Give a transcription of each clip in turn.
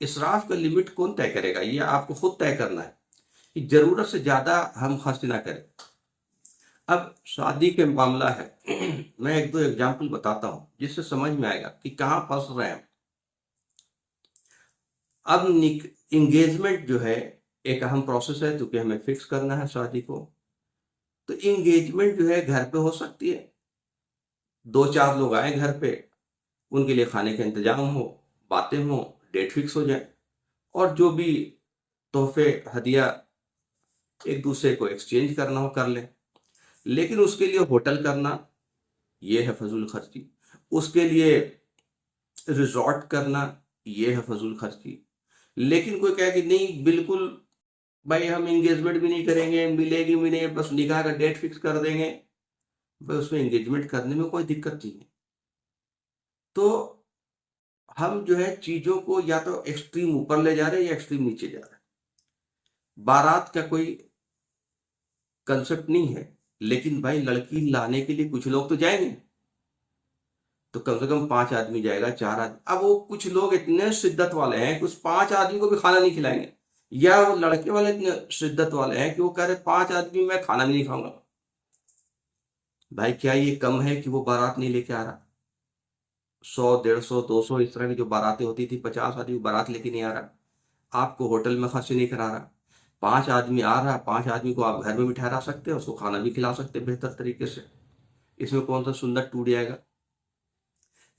اسراف کا لمٹ کون طے کرے گا؟ یہ آپ کو خود طے کرنا ہے کہ ضرورت سے زیادہ ہم خرچ نہ کریں۔ اب شادی کے معاملہ ہے، میں ایک دو ایگزامپل بتاتا ہوں جس سے سمجھ میں آئے گا کہ کہاں پھنس رہے ہیں۔ اب انگیجمنٹ جو ہے ایک اہم پروسیس ہے، کیونکہ ہمیں فکس کرنا ہے شادی کو۔ تو انگیجمنٹ جو ہے گھر پہ ہو سکتی ہے، 2-4 لوگ آئیں گھر پہ، ان کے لیے کھانے کا انتظام ہو، باتیں ہوں، ڈیٹ فکس ہو جائے، اور جو بھی تحفے ہدیہ ایک دوسرے کو ایکسچینج کرنا ہو کر لیں۔ لیکن اس کے لیے ہوٹل کرنا یہ ہے فضول خرچی، اس کے لیے ریزورٹ کرنا یہ ہے فضول خرچی۔ لیکن کوئی کہے کہ نہیں بالکل بھائی ہم انگیجمنٹ بھی نہیں کریں گے، ملے گی بھی نہیں، بس نکاح کا ڈیٹ فکس کر دیں گے، بھائی اس میں انگیجمنٹ کرنے میں کوئی دقت نہیں ہے۔ تو ہم جو ہے چیزوں کو یا تو ایکسٹریم اوپر لے جا رہے ہیں یا ایکسٹریم نیچے جا رہے ہیں۔ بارات کا کوئی کنسپٹ نہیں ہے، لیکن بھائی لڑکی لانے کے لیے کچھ لوگ تو جائیں گے، تو کم سے کم 5 آدمی جائے گا، 4 آدمی۔ اب وہ کچھ لوگ اتنے شدت والے ہیں کہ اس 5 آدمی کو بھی کھانا نہیں کھلائیں گے، یا وہ لڑکے والے اتنے شدت والے ہیں کہ وہ کہہ رہے 5 آدمی میں کھانا بھی نہیں کھاؤں گا۔ بھائی کیا یہ کم ہے کہ وہ بارات نہیں لے کے آ رہا؟ 100 150 200 اس طرح کی جو باراتیں ہوتی تھی، 50 آدمی بارات لے کے نہیں آ رہا، آپ کو ہوٹل میں خرچ نہیں کرا رہا، 5 آدمی آ رہا، 5 آدمی کو آپ گھر میں بھی ٹھہرا سکتے ہیں، اس کو کھانا بھی کھلا سکتے ہیں بہتر طریقے سے، اس میں کون سا سنت ٹوٹ جائے گا؟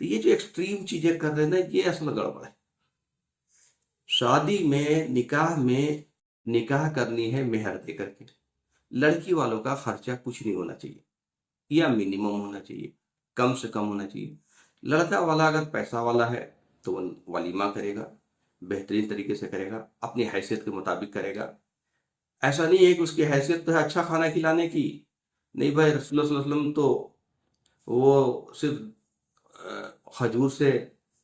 تو یہ جو ایکسٹریم چیزیں کر رہے ہیں نا، یہ اصل گڑبڑ ہے۔ شادی میں نکاح کرنی ہے مہر دے کر کے، لڑکی والوں کا خرچہ کچھ نہیں ہونا چاہیے، یا منیمم ہونا چاہیے، کم سے کم ہونا چاہیے۔ لڑکا والا اگر پیسہ والا ہے تو وہ ولیمہ کرے گا، بہترین طریقے سے کرے گا، اپنی حیثیت کے مطابق کرے گا۔ ایسا نہیں ہے کہ اس کی حیثیت تو ہے اچھا کھانا کھلانے کی، نہیں بھائی رسول اللہ صلی اللہ علیہ وسلم تو وہ صرف کھجور سے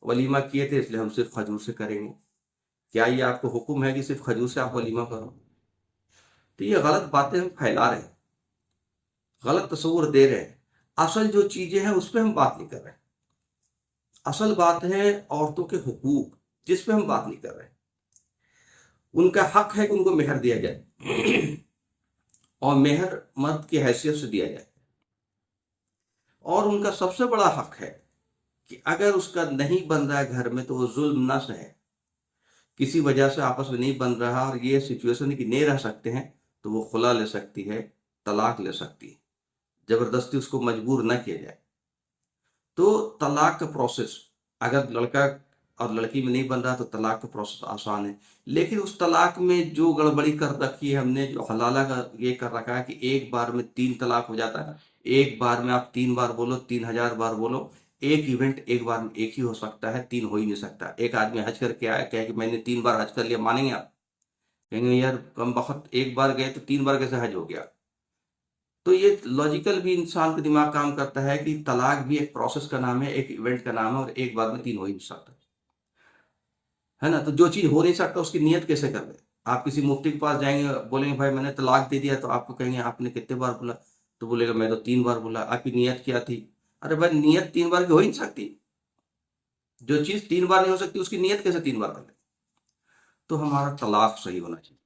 ولیمہ کیے تھے، اس لیے ہم صرف کھجور سے کریں گے۔ کیا یہ آپ کو حکم ہے کہ صرف کھجور سے آپ ولیمہ کرو؟ تو یہ غلط باتیں ہم پھیلا رہے ہیں، غلط تصور دے رہے ہیں۔ اصل جو چیزیں ہیں اس پہ ہم بات نہیں کر رہے ہیں، اصل بات ہے عورتوں کے حقوق، جس پہ ہم بات نہیں کر رہے ہیں۔ ان کا حق ہے کہ ان کو مہر دیا جائے، اور مہر مرد کی حیثیت سے دیا جائے، اور ان کا سب سے بڑا حق ہے کہ اگر اس کا نہیں بن رہا ہے گھر میں تو وہ ظلم نہ سہے، کسی وجہ سے آپس میں نہیں بن رہا اور یہ سچویشن کہ نہیں رہ سکتے ہیں، تو وہ خلا لے سکتی ہے، طلاق لے سکتی ہے، زبردستی اس کو مجبور نہ کیا جائے۔ تو طلاق کا پروسیس اگر لڑکا اور لڑکی میں نہیں بن رہا تو طلاق کا پروسیس آسان ہے، لیکن اس طلاق میں جو گڑبڑی کر رکھی ہے ہم نے، جو حلالہ کا یہ کر رکھا ہے کہ ایک بار میں 3 طلاق ہو جاتا ہے، ایک بار میں آپ 3 بار بولو، 3000 بار بولو، ایک ایونٹ ایک بار میں ایک ہی ہو سکتا ہے، 3 ہو ہی نہیں سکتا۔ ایک آدمی حج کر کے آیا، کہے کہ میں نے 3 بار حج کر لیا، مانیں گے آپ؟ کہیں گے یار کم بخت، ایک بار گئے تو 3 بار کیسے حج ہو گیا؟ تو یہ لاجیکل بھی انسان کا دماغ کام کرتا ہے کہ طلاق بھی ایک پروسیس کا نام ہے، ایک ایونٹ کا نام ہے، اور ایک بار میں 3 ہو ہی نہیں سکتا ہے نا۔ تو جو چیز ہو نہیں سکتا اس کی نیت کیسے کر دے؟ آپ کسی مفتی کے پاس جائیں گے، بولیں گے بھائی میں نے طلاق دے دیا، تو آپ کو کہیں گے آپ نے کتنے بار بولا؟ تو بولے گا میں تو 3 بار بولا، آپ کی نیت کیا تھی؟ ارے بھائی نیت 3 بار کی ہو ہی نہیں سکتی، جو چیز 3 بار نہیں ہو سکتی اس کی نیت کیسے 3 بار کر لے؟ تو ہمارا طلاق صحیح ہونا چاہیے،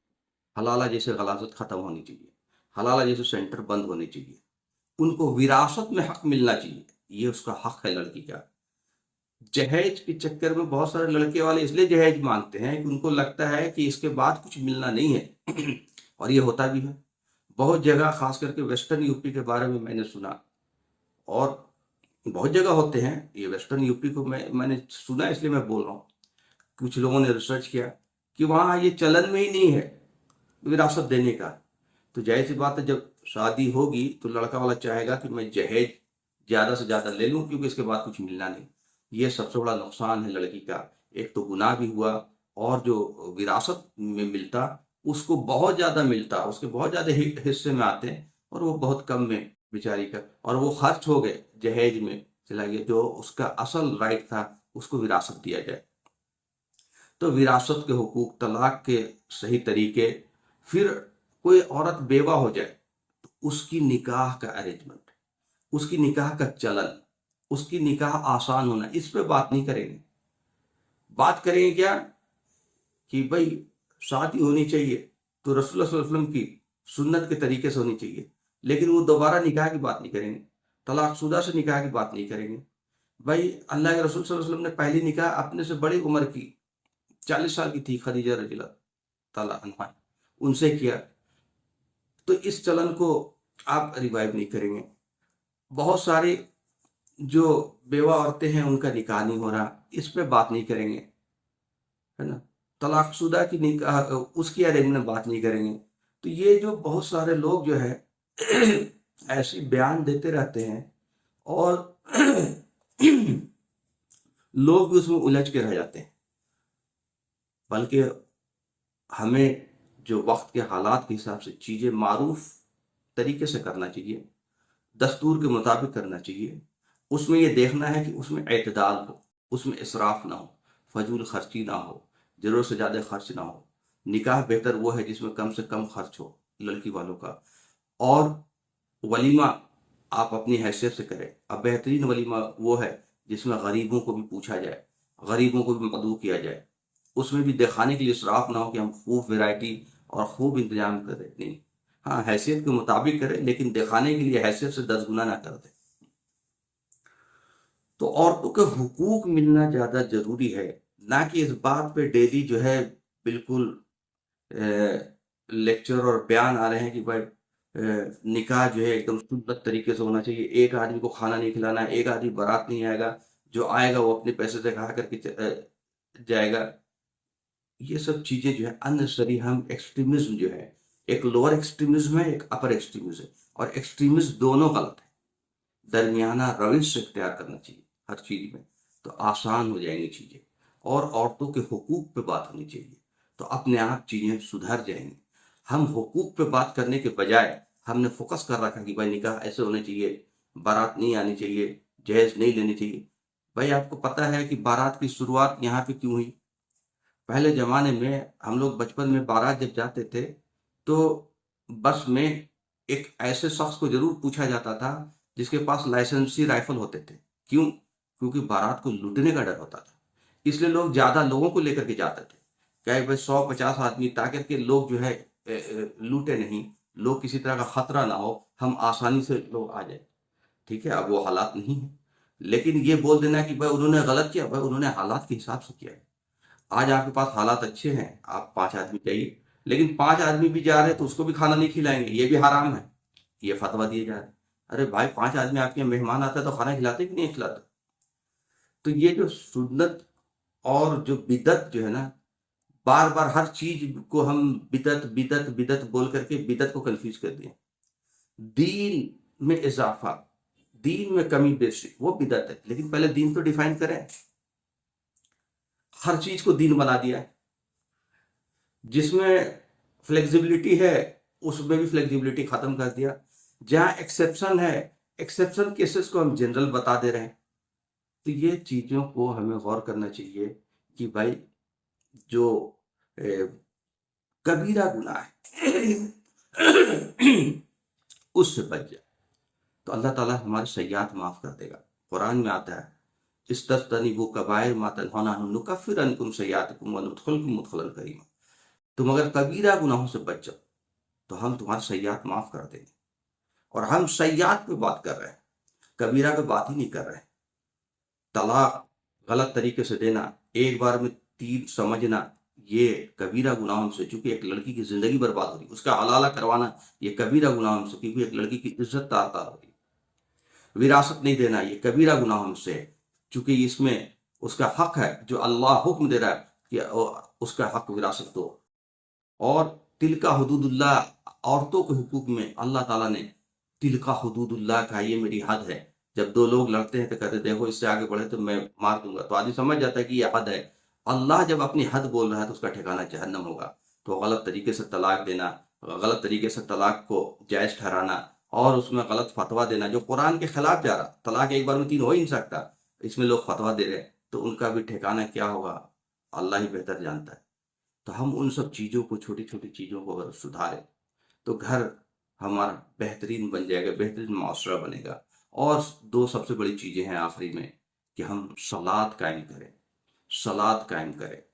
حلالہ جیسے غلاظت ختم ہونی چاہیے، حلالہ جیسے سینٹر بند ہونے چاہیے، ان کو وراثت میں حق ملنا چاہیے، یہ اس کا حق ہے لڑکی کا۔ جہیز کے چکر میں بہت سارے لڑکے والے اس لیے جہیز مانگتے ہیں کہ ان کو لگتا ہے کہ اس کے بعد کچھ ملنا نہیں ہے، اور یہ ہوتا بھی ہے بہت جگہ، خاص کر کے ویسٹرن یو پی کے بارے میں میں نے سنا، اور بہت جگہ ہوتے ہیں یہ ویسٹرن یو پی کو میں نے سنا، اس لیے میں بول رہا ہوں۔ کچھ لوگوں نے ریسرچ کیا کہ وہاں یہ چلن میں ہی نہیں ہے وراثت دینے کا، تو ظاہر سی بات ہے جب شادی ہوگی تو لڑکا والا چاہے گا کہ میں جہیز زیادہ سے زیادہ لے لوں، کیونکہ اس کے بعد کچھ ملنا نہیں۔ یہ سب سے بڑا نقصان ہے لڑکی کا، ایک تو گناہ بھی ہوا، اور جو وراثت میں ملتا اس کو بہت زیادہ ملتا، اس کے بہت زیادہ حصے میں آتے، اور وہ بہت کم میں بیچاری کا، اور وہ خرچ ہو گئے جہیز میں، چلا گیا جو اس کا اصل رائٹ تھا، اس کو وراثت دیا جائے۔ تو وراثت کے حقوق، طلاق کے صحیح طریقے، پھر کوئی عورت بیوہ ہو جائے تو اس کی نکاح کا ارینجمنٹ، اس کی نکاح کا چلن، اس کی نکاح آسان ہونا، اس پہ بات نہیں کریں گے۔ بات کریں گے کیا کہ بھائی شادی ہونی چاہیے تو رسول اللہ صلی اللہ علیہ وسلم کی سنت کے طریقے سے ہونی چاہیے، لیکن وہ دوبارہ نکاح کی بات نہیں کریں گے، طلاق شدہ سے نکاح کی بات نہیں کریں گے۔ بھائی اللہ کے رسول صلی اللہ علیہ وسلم نے پہلی نکاح اپنے سے بڑی عمر کی 40 سال کی تھی، خدیجہ رضی اللہ تعالیٰ عنہا، ان سے کیا، تو اس چلن کو آپ ریوائو نہیں کریں گے۔ بہت سارے جو بیوہ عورتیں ہیں ان کا نکاح نہیں ہو رہا، اس پہ بات نہیں کریں گے، ہے نا، طلاق شدہ کی نکاح اس کی بارے میں بات نہیں کریں گے۔ تو یہ جو بہت سارے لوگ جو ہے ایسی بیان دیتے رہتے ہیں اور لوگ بھی اس میں الجھ کے رہ جاتے ہیں، بلکہ ہمیں جو وقت کے حالات کے حساب سے چیزیں معروف طریقے سے کرنا چاہیے، دستور کے مطابق کرنا چاہیے۔ اس میں یہ دیکھنا ہے کہ اس میں اعتدال ہو، اس میں اسراف نہ ہو، فضول خرچی نہ ہو، ضرورت سے زیادہ خرچ نہ ہو۔ نکاح بہتر وہ ہے جس میں کم سے کم خرچ ہو لڑکی والوں کا، اور ولیمہ آپ اپنی حیثیت سے کریں۔ اب بہترین ولیمہ وہ ہے جس میں غریبوں کو بھی پوچھا جائے، غریبوں کو بھی مدعو کیا جائے، اس میں بھی دکھانے کے لیے اسراف نہ ہو کہ ہم خوب ویرائٹی اور خوب انتظام کریں، نہیں، ہاں حیثیت کے مطابق کریں، لیکن دکھانے کے لیے حیثیت سے 10 گنا نہ کر دیں۔ تو عورتوں کے حقوق ملنا زیادہ ضروری ہے، نہ کہ اس بات پہ ڈیلی جو ہے بالکل لیکچر اور بیان آ رہے ہیں کہ بھائی نکاح جو ہے ایک دم سنت طریقے سے ہونا چاہیے، ایک آدمی کو کھانا نہیں کھلانا ہے، ایک آدمی بارات نہیں آئے گا، جو آئے گا وہ اپنے پیسے سے کھا کر کے جائے گا۔ یہ سب چیزیں جو ہے انسری، ہم ایکسٹریمزم جو ہے، ایک لوور ایکسٹریمزم ہے، ایک اپر ایکسٹریمزم ہے، اور ایکسٹریمزم دونوں غلط ہے۔ درمیانہ روش اختیار کرنا چاہیے ہر چیز میں، تو آسان ہو جائیں گی چیزیں، اور عورتوں کے حقوق پہ بات ہونی چاہیے، تو اپنے آپ چیزیں سدھر جائیں گی۔ ہم حقوق پہ بات کرنے کے بجائے ہم نے فوکس کر رکھا کہ بھائی نکاح ایسے ہونے چاہیے، بارات نہیں آنی چاہیے، جہیز نہیں لینی چاہیے۔ بھائی آپ کو پتہ ہے کہ بارات کی شروعات یہاں پہ کیوں ہوئی؟ پہلے زمانے میں ہم لوگ بچپن میں بارات جب جاتے تھے تو بس میں ایک ایسے شخص کو ضرور پوچھا جاتا تھا جس کے پاس لائسنسی رائفل ہوتے تھے۔ کیوں؟ کیونکہ بارات کو لوٹنے کا ڈر ہوتا تھا، اس لیے لوگ زیادہ لوگوں کو لے کر کے جاتے تھے، کہ بھائی 100-50 آدمی، تاکہ کہ لوگ جو ہے لوٹے نہیں، لوگ کسی طرح کا خطرہ نہ ہو، ہم آسانی سے لوگ آ جائیں۔ ٹھیک ہے، اب وہ حالات نہیں ہیں، لیکن یہ بول دینا کہ بھائی انہوں نے غلط کیا، بھائی انہوں نے حالات کے حساب سے کیا ہے۔ آج آپ کے پاس حالات اچھے ہیں، آپ 5 آدمی چاہیے، لیکن 5 آدمی بھی جا رہے ہیں تو اس کو بھی کھانا نہیں کھلائیں گے، یہ بھی حرام ہے، یہ فتویٰ دیے جا رہے ہیں۔ ارے بھائی 5 آدمی آپ کے مہمان آتا ہے تو کھانا کھلاتے کہ نہیں کھلاتے؟ تو یہ جو سنت اور جو بدعت جو ہے نا، بار بار ہر چیز کو ہم بدعت بدعت بدعت بول کر کے بدعت کو کنفیوز کر دیں۔ دین میں اضافہ، دین میں کمی بیشی وہ بدعت ہے، لیکن پہلے دین تو ڈیفائن کریں۔ ہر چیز کو دین بنا دیا ہے، جس میں فلیکسیبلٹی ہے اس میں بھی فلیکسیبلٹی ختم کر دیا، جہاں ایکسیپشن ہے ایکسیپشن کیسز کو ہم جنرل بتا دے رہے ہیں۔ تو یہ چیزوں کو ہمیں غور کرنا چاہیے کہ بھائی جو کبیرہ گناہ ہے اس سے بچ جائے تو اللہ تعالیٰ ہمارے سیئات معاف کر دے گا۔ قرآن میں آتا ہے استجتنبوا کبائر ما تنہون عنہ نکفر عنکم سیئاتکم وندخلکم مدخلا کریما۔ تم اگر کبیرہ گناہوں سے بچ جاؤ تو ہم تمہارے سیئات معاف کر دیں گے، اور ہم سیئات پہ بات کر رہے ہیں، کبیرہ پہ بات ہی نہیں کر رہے ہیں۔ طلاق غلط طریقے سے دینا، ایک بار میں 3 سمجھنا، یہ کبیرہ گناہوں سے، چونکہ ایک لڑکی کی زندگی برباد ہو رہی، اس کا حلالہ کروانا یہ کبیرہ گناہوں سے، کیونکہ ایک لڑکی کی عزت تار تار ہو رہی۔ وراثت نہیں دینا یہ کبیرہ گناہوں سے، چونکہ اس میں اس کا حق ہے، جو اللہ حکم دے رہا ہے کہ اس کا حق وراثت دو۔ اور تلکا حدود اللہ، عورتوں کے حقوق میں اللہ تعالیٰ نے تلکا حدود اللہ کہا، یہ میری حد ہے۔ جب 2 لوگ لڑتے ہیں تو کہتے ہیں دیکھو اس سے آگے بڑھے تو میں مار دوں گا، تو آدمی سمجھ جاتا ہے کہ یہ حد ہے۔ اللہ جب اپنی حد بول رہا ہے تو اس کا ٹھکانہ جہنم ہوگا۔ تو غلط طریقے سے طلاق دینا، غلط طریقے سے طلاق کو جائز ٹھہرانا، اور اس میں غلط فتویٰ دینا جو قرآن کے خلاف جا رہا، طلاق ایک بار میں 3 ہو ہی نہیں سکتا، اس میں لوگ فتویٰ دے رہے ہیں، تو ان کا بھی ٹھکانہ کیا ہوگا اللہ ہی بہتر جانتا ہے۔ تو ہم ان سب چیزوں کو، چھوٹی چھوٹی چیزوں کو اگر سدھاریں تو گھر ہمارا بہترین بن جائے گا، بہترین معاشرہ بنے گا۔ اور 2 سب سے بڑی چیزیں ہیں آخری میں، کہ ہم صلاۃ قائم کریں، صلاۃ قائم کریں۔